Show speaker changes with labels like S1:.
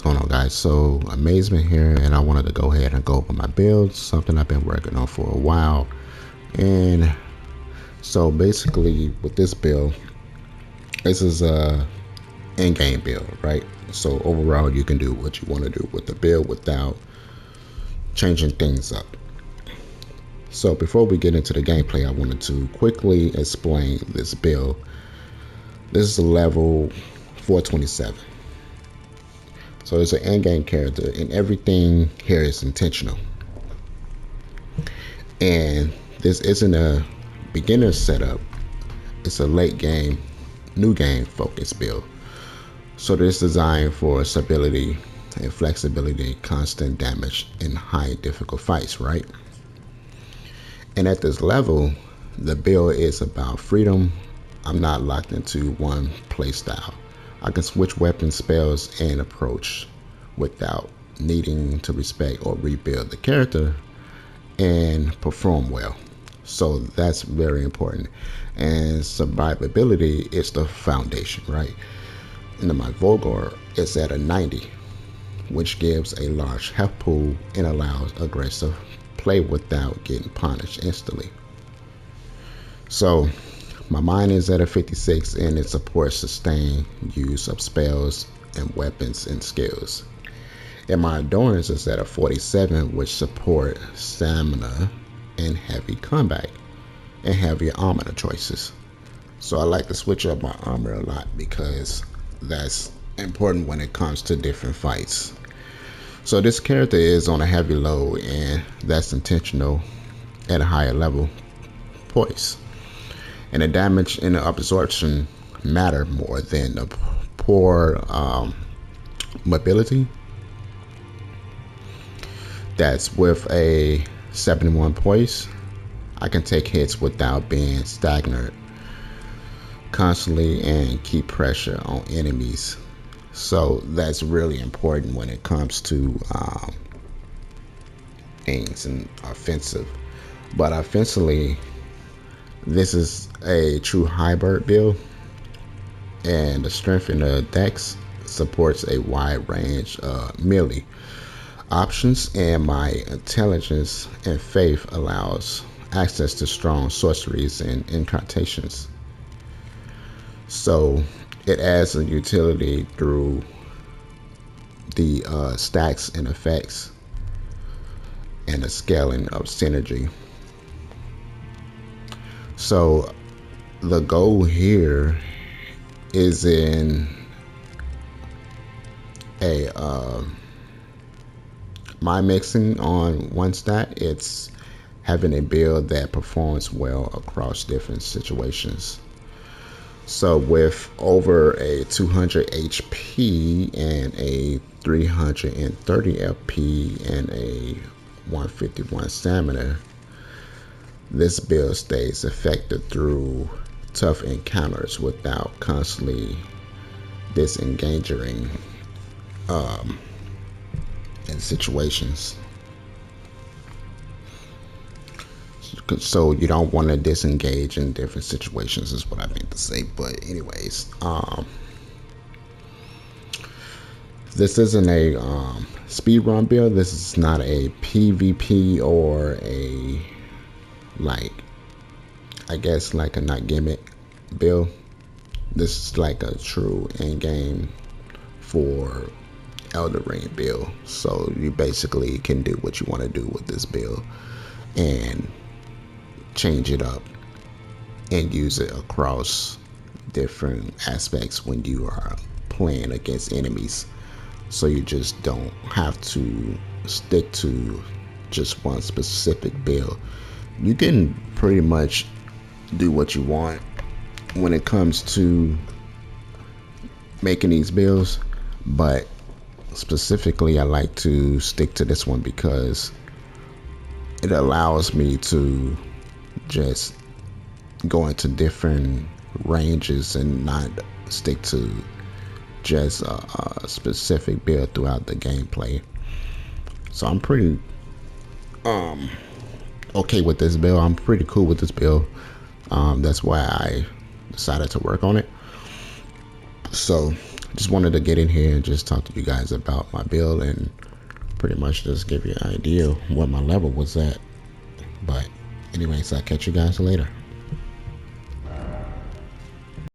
S1: What's going on, guys? So Amazement here, and I wanted to go ahead and go over my builds, something I've been working on for a while. And so basically with this build, this is a in-game build, right? So overall you can do what you want to do with the build without changing things up. So before we get into the gameplay, I wanted to quickly explain this build. This is a level 427. So it's an in-game character, and everything here is intentional. And this isn't a beginner setup, it's a late game, new game focused build. So this is designed for stability and flexibility, constant damage, and high difficult fights, right? And at this level, the build is about freedom. I'm not locked into one playstyle. I can switch weapons, spells, and approach without needing to respect or rebuild the character and perform well. So that's very important. And survivability is the foundation, right? And my Vulgar is at a 90, which gives a large health pool and allows aggressive play without getting punished instantly. So my mind is at a 56, and it supports sustained use of spells and weapons and skills. And my endurance is at a 47, which support stamina and heavy combat and heavier armor choices. So I like to switch up my armor a lot because that's important when it comes to different fights. So this character is on a heavy load, and that's intentional at a higher level. Poise. And the damage and the absorption matter more than the poor mobility. That's with a 71 poise. I can take hits without being stagnant constantly and keep pressure on enemies. So that's really important when it comes to things and offensive. But offensively, this is a true hybrid build, and the strength in the dex supports a wide range of melee options, and my intelligence and faith allows access to strong sorceries and incantations. So it adds a utility through the stacks and effects and the scaling of synergy. So the goal here is in a my mixing on one stat. It's having a build that performs well across different situations. So with over a 200 HP and a 330 FP and a 151 stamina, this build stays effective through tough encounters without constantly disengaging in situations. So you don't want to disengage in different situations is what I meant to say. But anyways, this isn't a speedrun build. This is not a PvP or a, like, I guess like a not gimmick build. This is like a true in-game for Elden Ring build. So you basically can do what you want to do with this build and change it up and use it across different aspects when you are playing against enemies. So you just don't have to stick to just one specific build. You can pretty much do what you want when it comes to making these builds, but specifically I like to stick to this one because it allows me to just go into different ranges and not stick to just a specific build throughout the gameplay. So I'm pretty okay with this build. I'm pretty cool with this build. That's why I decided to work on it. So just wanted to get in here and just talk to you guys about my build and pretty much just give you an idea of what my level was at. But anyways, I'll catch you guys later.